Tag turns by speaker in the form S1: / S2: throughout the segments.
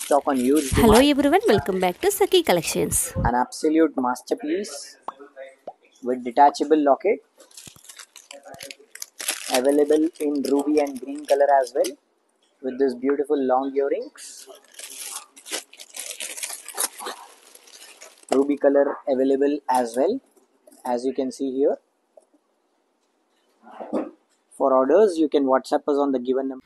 S1: stock on huge demand.
S2: Hello everyone, welcome back to Saki Collections.
S1: An absolute masterpiece with detachable locket, available in ruby and green color as well, with this beautiful long earrings. Ruby color available as well, as you can see here. For orders you can WhatsApp us on the given number.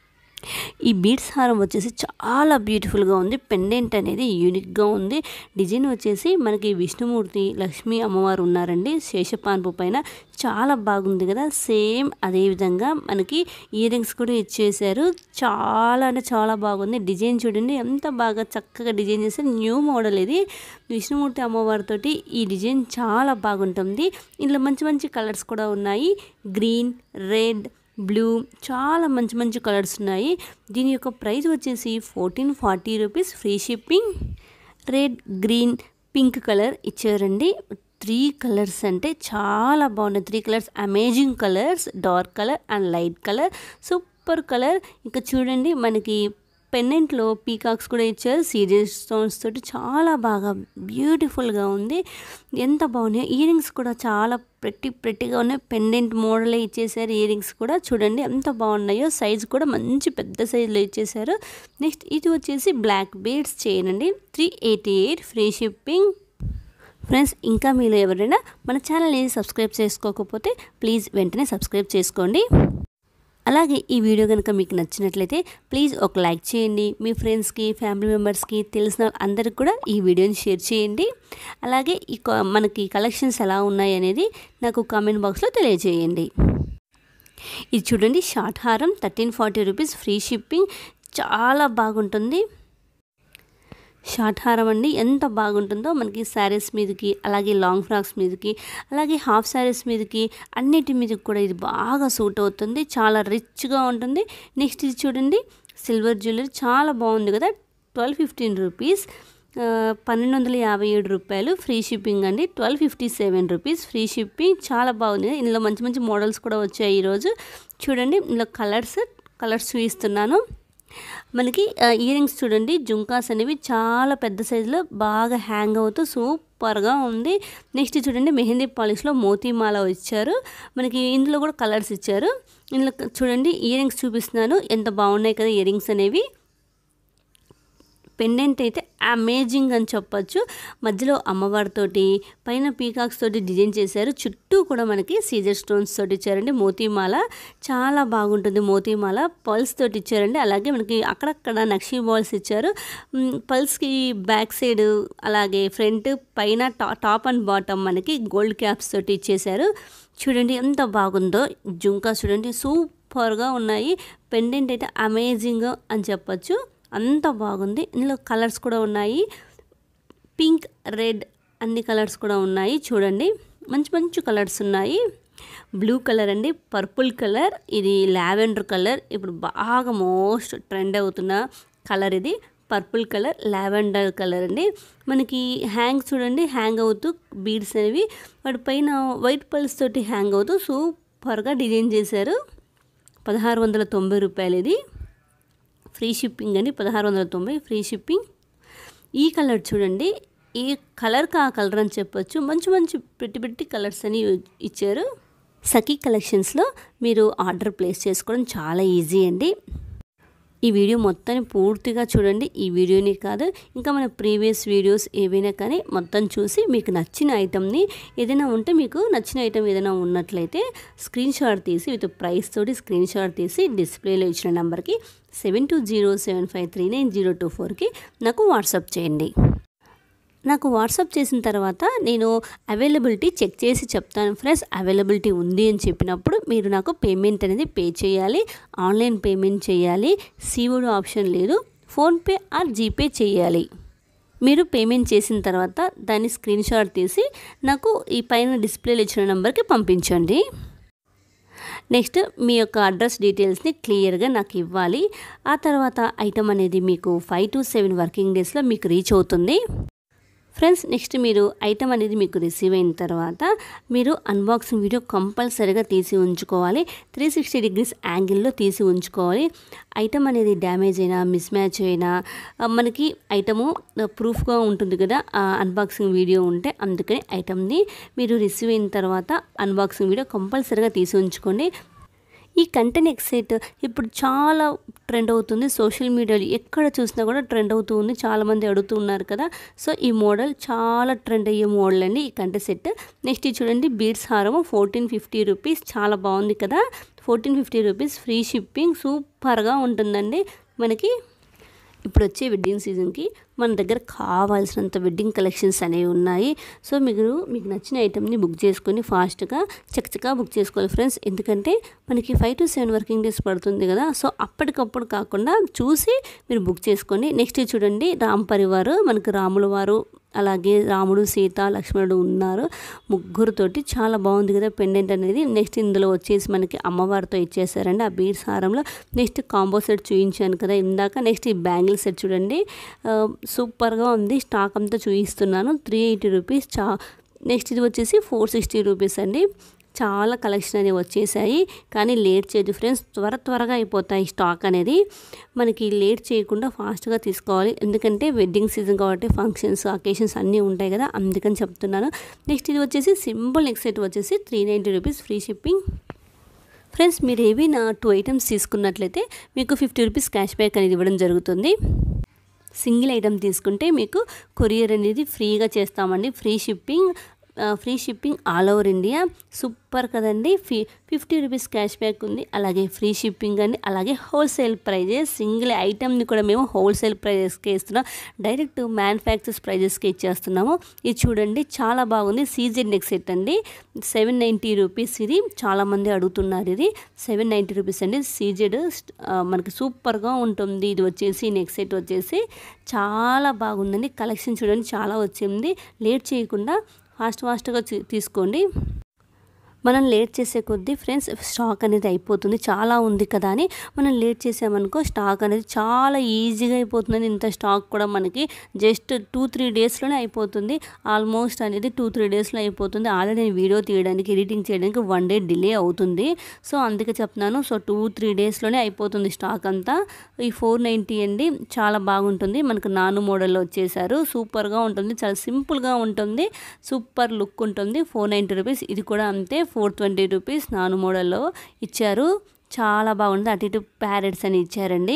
S2: ఈ beads హారం వచ్చేసి చాలా బ్యూటిఫుల్గా ఉంది. Pendant అనేది యూనిక్గా ఉంది. Design వచ్చేసి మనకి విష్ణుమూర్తి, లక్ష్మీ అమ్మవారు ఉన్నారండి శేషపాన్పు పైన. చాలా బాగుంది కదా. సేమ్ అదేవిధంగా మనకి ఇయర్ రింగ్స్ కూడా ఇచ్చేసారు. చాలా అంటే చాలా బాగుంది. డిజైన్ చూడండి ఎంత బాగా చక్కగా డిజైన్ చేశారు. న్యూ మోడల్ ఇది. విష్ణుమూర్తి అమ్మవారితోటి ఈ డిజైన్ చాలా బాగుంటుంది. ఇందులో మంచి మంచి కలర్స్ కూడా ఉన్నాయి. గ్రీన్, రెడ్, బ్లూ, చాలా మంచి మంచి కలర్స్ ఉన్నాయి. దీని యొక్క ప్రైస్ వచ్చేసి 1440 rupees, free shipping. Red, green, pink colour ఇచ్చారండి. 3 కలర్స్ అంటే చాలా బాగున్నాయి. 3 colours amazing colours, dark colour and light colour, super colour. ఇంకా చూడండి మనకి పెండెంట్లో పీకాక్స్ కూడా ఇచ్చారు. సీరియస్ స్టోన్స్ తోటి చాలా బాగా బ్యూటిఫుల్గా ఉంది. ఎంత బాగున్నాయి. ఇయర్ రింగ్స్ కూడా చాలా ప్రెట్టిగా ఉన్నాయి. పెండెంట్ మోడలే ఇచ్చేసారు. ఇయర్ రింగ్స్ కూడా చూడండి ఎంత బాగున్నాయో. సైజ్ కూడా మంచి పెద్ద సైజులో ఇచ్చేసారు. నెక్స్ట్ ఇది వచ్చేసి బ్లాక్ బీడ్స్ చైన్ అండి. 388, ఫ్రీ షిప్పింగ్. ఫ్రెండ్స్, ఇంకా మీరు ఎవరైనా మన ఛానల్ని సబ్స్క్రైబ్ చేసుకోకపోతే ప్లీజ్ వెంటనే సబ్స్క్రైబ్ చేసుకోండి. అలాగే ఈ వీడియో కనుక మీకు నచ్చినట్లయితే ప్లీజ్ ఒక లైక్ చేయండి. మీ ఫ్రెండ్స్కి, ఫ్యామిలీ మెంబర్స్కి, తెలిసిన అందరికి కూడా ఈ వీడియోని షేర్ చేయండి. అలాగే మనకి కలెక్షన్స్ ఎలా ఉన్నాయి అనేది నాకు కామెంట్ బాక్స్లో తెలియజేయండి. ఇది చూడండి షార్ట్ హారం, 1340 రూపీస్, ఫ్రీ షిప్పింగ్. చాలా బాగుంటుంది. షార్ట్ హారం అండి ఎంత బాగుంటుందో. మనకి శారీస్ మీదకి, అలాగే లాంగ్ ఫ్రాక్స్ మీదకి, అలాగే హాఫ్ శారీస్ మీదకి, అన్నిటి మీదకి కూడా ఇది బాగా సూట్ అవుతుంది. చాలా రిచ్గా ఉంటుంది. నెక్స్ట్ ఇది చూడండి సిల్వర్ జ్యువెలరీ, చాలా బాగుంది కదా. 1215 రూపీస్, 1257 రూపాయలు, ఫ్రీ షిప్పింగ్ అండి. 1257 రూపీస్, ఫ్రీ షిప్పింగ్. చాలా బాగుంది. ఇందులో మంచి మంచి మోడల్స్ కూడా వచ్చాయి ఈరోజు. చూడండి ఇందులో కలర్స్ చూపిస్తున్నాను. మనకి ఇయర్ రింగ్స్ చూడండి, జుంకాస్ అనేవి చాలా పెద్ద సైజులో బాగా హ్యాంగ్ అవుతూ సూపర్గా ఉంది. నెక్స్ట్ చూడండి మెహందీ పాలిష్లో మోతీమాల ఇచ్చారు. మనకి ఇందులో కూడా కలర్స్ ఇచ్చారు. ఇందులో చూడండి ఇయర్ రింగ్స్ చూపిస్తున్నాను. ఎంత బాగున్నాయి కదా ఇయర్ రింగ్స్ అనేవి. పెండెంట్ అయితే అమేజింగ్ అని చెప్పచ్చు. మధ్యలో అమ్మవారితోటి, పైన పీకాక్స్ తోటి డిజైన్ చేశారు. చుట్టూ కూడా మనకి సీజర్ స్టోన్స్ తోటి ఇచ్చారండి. మోతీమాల చాలా బాగుంటుంది. మోతీమాల పల్స్ తోటి ఇచ్చారండి. అలాగే మనకి అక్కడక్కడ నక్షీ బాల్స్ ఇచ్చారు. పల్స్కి బ్యాక్ సైడ్, అలాగే ఫ్రంట్, పైన టాప్ అండ్ బాటమ్ మనకి గోల్డ్ క్యాప్స్ తోటి ఇచ్చేశారు. చూడండి ఎంత బాగుందో. జుంకా చూడండి సూపర్గా ఉన్నాయి. పెండెంట్ అయితే అమేజింగ్ అని చెప్పచ్చు. అంత బాగుంది. ఇందులో కలర్స్ కూడా ఉన్నాయి. పింక్, రెడ్ అన్ని కలర్స్ కూడా ఉన్నాయి. చూడండి మంచి మంచి కలర్స్ ఉన్నాయి. బ్లూ కలర్ అండి, పర్పుల్ కలర్, ఇది లావెండర్ కలర్. ఇప్పుడు బాగా మోస్ట్ ట్రెండ్ అవుతున్న కలర్ ఇది. పర్పుల్ కలర్, లావెండర్ కలర్ అండి. మనకి హ్యాంగ్ చూడండి, హ్యాంగ్ అవుతూ బీడ్స్ అనేవి వాటి పైన వైట్ పల్స్ తోటి హ్యాంగ్ అవుతూ సూపర్గా డిజైన్ చేశారు. 1690 రూపాయలు ఇది, ఫ్రీ షిప్పింగ్ అండి. 1690, ఫ్రీ షిప్పింగ్. ఈ కలర్ చూడండి, ఈ కలర్కి ఆ కలర్ అని చెప్పొచ్చు. మంచి మంచి పెట్టి కలర్స్ అని ఇచ్చారు. సఖీ కలెక్షన్స్లో మీరు ఆర్డర్ ప్లేస్ చేసుకోవడం చాలా ఈజీ అండి. ఈ వీడియో మొత్తాన్ని పూర్తిగా చూడండి. ఈ వీడియోని కాదు, ఇంకా మన ప్రీవియస్ వీడియోస్ ఏవైనా కానీ మొత్తం చూసి మీకు నచ్చిన ఐటమ్ని ఏదైనా ఉంటే, మీకు నచ్చిన ఐటమ్ ఏదైనా ఉన్నట్లయితే స్క్రీన్ షాట్ తీసి విత్ ప్రైస్ తోటి స్క్రీన్ షాట్ తీసి డిస్ప్లేలో ఇచ్చిన నెంబర్కి 7207539024కి నాకు వాట్సాప్ చేయండి. నాకు వాట్సాప్ చేసిన తర్వాత నేను అవైలబిలిటీ చెక్ చేసి చెప్తాను. ఫ్రెండ్స్, అవైలబిలిటీ ఉంది అని చెప్పినప్పుడు మీరు నాకు పేమెంట్ అనేది పే చేయాలి. ఆన్లైన్ పేమెంట్ చేయాలి. సిఓడి ఆప్షన్ లేదు. ఫోన్పే ఆర్ జీపే చేయాలి. మీరు పేమెంట్ చేసిన తర్వాత దాన్ని స్క్రీన్ షాట్ తీసి నాకు ఈ పైన డిస్ప్లేలో ఇచ్చిన నెంబర్కి పంపించండి. నెక్స్ట్ మీ యొక్క అడ్రస్ డీటెయిల్స్ని క్లియర్గా నాకు ఇవ్వాలి. ఆ తర్వాత ఐటమ్ అనేది మీకు 5 to 7 వర్కింగ్ డేస్లో మీకు రీచ్ అవుతుంది. ఫ్రెండ్స్ నెక్స్ట్ మీరు ఐటమ్ అనేది మీకు రిసీవ్ అయిన తర్వాత మీరు అన్బాక్సింగ్ వీడియో కంపల్సరీగా తీసి ఉంచుకోవాలి. 360 డిగ్రీస్ యాంగిల్లో తీసి ఉంచుకోవాలి. ఐటమ్ అనేది డ్యామేజ్ అయినా మిస్ మ్యాచ్ అయినా మనకి ఐటము ప్రూఫ్గా ఉంటుంది కదా అన్బాక్సింగ్ వీడియో ఉంటే. అందుకని ఐటమ్ని మీరు రిసీవ్ అయిన తర్వాత అన్బాక్సింగ్ వీడియో కంపల్సరీగా తీసి ఉంచుకోండి. ఈ కంటెంట్ ఎక్సైట్ ఇప్పుడు చాలా ట్రెండ్ అవుతుంది. సోషల్ మీడియాలో ఎక్కడ చూసినా కూడా ట్రెండ్ అవుతూ ఉంది. చాలామంది అడుగుతూ ఉన్నారు కదా. సో ఈ మోడల్ చాలా ట్రెండ్ అయ్యే మోడల్ అండి ఈ కంటెంట్ సెట్. నెక్స్ట్ ఇది చూడండి, బీడ్స్ హారము 1450 రూపీస్. చాలా బాగుంది కదా. 1450 రూపీస్, ఫ్రీ షిప్పింగ్, సూపర్గా ఉంటుందండి. మనకి ఇప్పుడు వచ్చే వెడ్డింగ్ సీజన్కి మన దగ్గర కావాల్సినంత వెడ్డింగ్ కలెక్షన్స్ అనేవి ఉన్నాయి. సో మీకు నచ్చిన ఐటమ్ని బుక్ చేసుకొని ఫాస్ట్గా చక్కగా బుక్ చేసుకోవాలి ఫ్రెండ్స్. ఎందుకంటే మనకి 5 to 7 వర్కింగ్ డేస్ పడుతుంది కదా. సో అప్పటికప్పుడు కాకుండా చూసి మీరు బుక్ చేసుకోండి. నెక్స్ట్ చూడండి, రామ్ పరివారు, మనకి రాముల వారు, అలాగే రాముడు, సీత, లక్ష్మణుడు ఉన్నారు. ముగ్గురుతోటి చాలా బాగుంది కదా పెండెంట్ అనేది. నెక్స్ట్ ఇందులో వచ్చేసి మనకి అమ్మవారితో ఇచ్చేసారండి ఆ బీడ్స్ హారంలో. నెక్స్ట్ కాంబో సెట్ చూపించాను కదా ఇందాక. నెక్స్ట్ ఈ బ్యాంగిల్ సెట్ చూడండి, సూపర్గా ఉంది. స్టాక్ అంతా చూపిస్తున్నాను. 380 రూపీస్. నెక్స్ట్ ఇది వచ్చేసి 460 రూపీస్ అండి. చాలా కలెక్షన్ అనేవి వచ్చేసాయి. కానీ లేట్ చేయదు ఫ్రెండ్స్, త్వరగా అయిపోతాయి స్టాక్ అనేది. మనకి లేట్ చేయకుండా ఫాస్ట్గా తీసుకోవాలి. ఎందుకంటే వెడ్డింగ్ సీజన్ కాబట్టి ఫంక్షన్స్, అకేషన్స్ అన్నీ ఉంటాయి కదా, అందుకని చెప్తున్నాను. నెక్స్ట్ ఇది వచ్చేసి సింపుల్ నెక్ సెట్ వచ్చేసి 390 రూపీస్, ఫ్రీ షిప్పింగ్. ఫ్రెండ్స్ మీరు ఏవైనా 2 ఐటమ్స్ తీసుకున్నట్లయితే మీకు 50 రూపీస్ క్యాష్ బ్యాక్ అనేది ఇవ్వడం జరుగుతుంది. సింగిల్ ఐటమ్ తీసుకుంటే మీకు కొరియర్ అనేది ఫ్రీగా చేస్తామండి. Free shipping all over India. Super కదండి. 50 రూపీస్ క్యాష్ బ్యాక్ ఉంది, అలాగే ఫ్రీ షిప్పింగ్ అండి, అలాగే హోల్సేల్ ప్రైజెస్. సింగిల్ ఐటమ్ని కూడా మేము హోల్సేల్ ప్రైజెస్కి ఇస్తున్నాం. డైరెక్ట్ మ్యానుఫ్యాక్చర్స్ ప్రైజెస్కి ఇచ్చేస్తున్నాము. ఇది చూడండి, చాలా బాగుంది. సీజెడ్ నెక్ సెట్ అండి, 790 రూపీస్. ఇది చాలామంది అడుగుతున్నారు. ఇది 790 రూపీస్ అండి. సీజెడ్ మనకి సూపర్గా ఉంటుంది. ఇది వచ్చేసి నెక్ సెట్ వచ్చేసి చాలా బాగుందండి. కలెక్షన్ చూడండి చాలా వచ్చింది. లేట్ చేయకుండా ఫాస్ట్గా తీసుకోండి. మనం లేట్ చేసే కొద్దీ ఫ్రెండ్స్ స్టాక్ అనేది అయిపోతుంది. చాలా ఉంది కదా అని మనం లేట్ చేసామనుకో స్టాక్ అనేది చాలా ఈజీగా అయిపోతుంది. ఇంత స్టాక్ కూడా మనకి జస్ట్ 2-3 డేస్లోనే అయిపోతుంది. ఆల్మోస్ట్ అనేది 2-3 డేస్లో అయిపోతుంది. ఆల్రెడీ నేను వీడియో తీయడానికి, ఎడిటింగ్ చేయడానికి 1 డే డిలే అవుతుంది. సో అందుకే చెప్తున్నాను. సో 2-3 డేస్లోనే అయిపోతుంది స్టాక్ అంతా. ఈ 490 అండి, చాలా బాగుంటుంది. మనకు నాను మోడల్లో వచ్చేసారు. సూపర్గా ఉంటుంది, చాలా సింపుల్గా ఉంటుంది, సూపర్ లుక్ ఉంటుంది. 490 రూపీస్. ఇది కూడా అంతే, 420 రూపీస్ నాను మోడల్లో ఇచ్చారు. చాలా బాగుంది. అటు ఇటు ప్యారెట్స్ అని ఇచ్చారండి.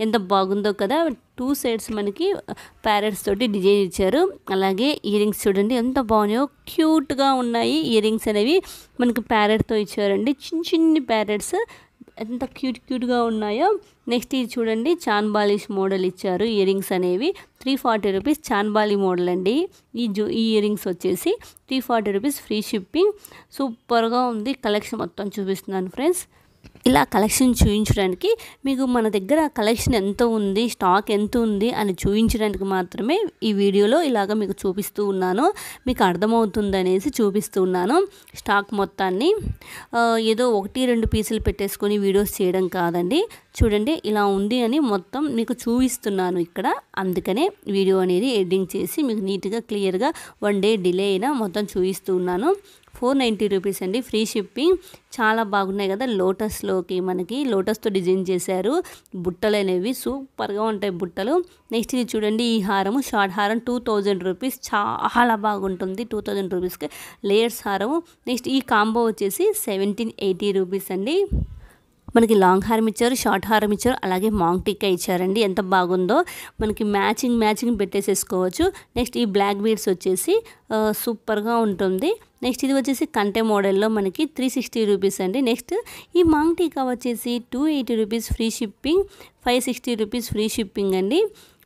S2: ఎంత బాగుందో కదా. 2 సైడ్స్ మనకి ప్యారెట్స్ తోటి డిజైన్ ఇచ్చారు. అలాగే ఇయర్ రింగ్స్ చూడండి ఎంత బాగున్నాయో, క్యూట్గా ఉన్నాయి. ఇయర్ రింగ్స్ అనేవి మనకి ప్యారెట్తో ఇచ్చారండి. చిన్ని ప్యారెట్స్ ఎంత క్యూట్గా ఉన్నాయో. నెక్స్ట్ ఇది చూడండి, చాన్బాలిష్ మోడల్ ఇచ్చారు. ఇయర్ రింగ్స్ అనేవి 340 రూపీస్. చాన్బాలి మోడల్ అండి. ఈ ఇయర్ రింగ్స్ వచ్చేసి 340 రూపీస్, ఫ్రీ షిప్పింగ్. సూపర్గా ఉంది. కలెక్షన్ మొత్తం చూపిస్తున్నాను ఫ్రెండ్స్. ఇలా కలెక్షన్ చూపించడానికి మీకు మన దగ్గర కలెక్షన్ ఎంత ఉంది, స్టాక్ ఎంత ఉంది అని చూపించడానికి మాత్రమే ఈ వీడియోలో ఇలాగ మీకు చూపిస్తూ ఉన్నాను. మీకు అర్థమవుతుంది అనేసి చూపిస్తూ ఉన్నాను స్టాక్ మొత్తాన్ని. ఏదో 1-2 పీసులు పెట్టేసుకొని వీడియోస్ చేయడం కాదండి. చూడండి ఇలా ఉంది అని మొత్తం మీకు చూపిస్తున్నాను ఇక్కడ. అందుకనే వీడియో అనేది ఎడిటింగ్ చేసి మీకు నీట్గా క్లియర్గా 1 డే డిలే అయినా మొత్తం చూపిస్తూ ఉన్నాను. 490 రూపీస్ అండి, ఫ్రీ షిప్పింగ్. చాలా బాగున్నాయి కదా. లోటస్లోకి మనకి లోటస్తో డిజైన్ చేశారు. బుట్టలు అనేవి సూపర్గా ఉంటాయి బుట్టలు. నెక్స్ట్ ఇది చూడండి, ఈ హారము షార్ట్ హారం 2000 రూపీస్. చాలా బాగుంటుంది 2000 రూపీస్కి లేయర్స్ హారము. నెక్స్ట్ ఈ కాంబో వచ్చేసి 1780 రూపీస్ అండి. మనకి లాంగ్ హారం ఇచ్చారు, షార్ట్ హారం ఇచ్చారు, అలాగే మాంగ్ టిక్కా ఇచ్చారండి. ఎంత బాగుందో. మనకి మ్యాచింగ్ పెట్టేసేసుకోవచ్చు. నెక్స్ట్ ఈ బ్లాక్ బీడ్స్ వచ్చేసి సూపర్గా ఉంటుంది. నెక్స్ట్ ఇది వచ్చేసి కంటె మోడల్లో మనకి 360 రూపీస్ అండి. నెక్స్ట్ ఈ మాంగ్ టీకా వచ్చేసి 280 rupees, free shipping. 560 rupees free shipping అండి.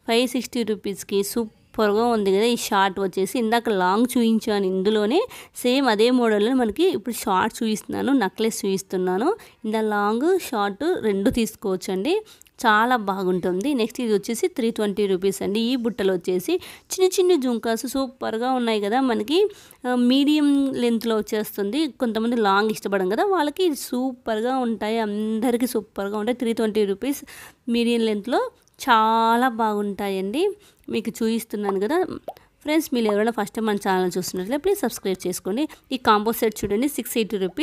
S2: 560 రూపీస్కి సూపర్గా ఉంది కదా. ఈ షార్ట్ వచ్చేసి ఇందాక లాంగ్ చూపించాను, ఇందులోనే సేమ్ అదే మోడల్లో మనకి ఇప్పుడు షార్ట్ చూపిస్తున్నాను, నెక్లెస్ చూపిస్తున్నాను. ఇందా లాంగ్ షార్ట్ 2 తీసుకోవచ్చు అండి. చాలా బాగుంటుంది. నెక్స్ట్ ఇది వచ్చేసి 320 రూపీస్ అండి. ఈ బుట్టలు వచ్చేసి చిన్న జుంకాస్ సూపర్గా ఉన్నాయి కదా. మనకి మీడియం లెంత్లో వచ్చేస్తుంది. కొంతమంది లాంగ్ ఇష్టపడం కదా, వాళ్ళకి సూపర్గా ఉంటాయి. అందరికీ సూపర్గా ఉంటాయి. 320 రూపీస్ మీడియం లెంత్లో చాలా బాగుంటాయండి. మీకు చూపిస్తున్నాను కదా. ఫ్రెండ్స్ మీరు ఎవరైనా ఫస్ట్ టైం మన ఛానల్ చూస్తున్నట్లయితే ప్లీజ్ సబ్స్క్రైబ్ చేసుకోండి. ఈ కాంబో సెట్ చూడండి 680 రూపీస్.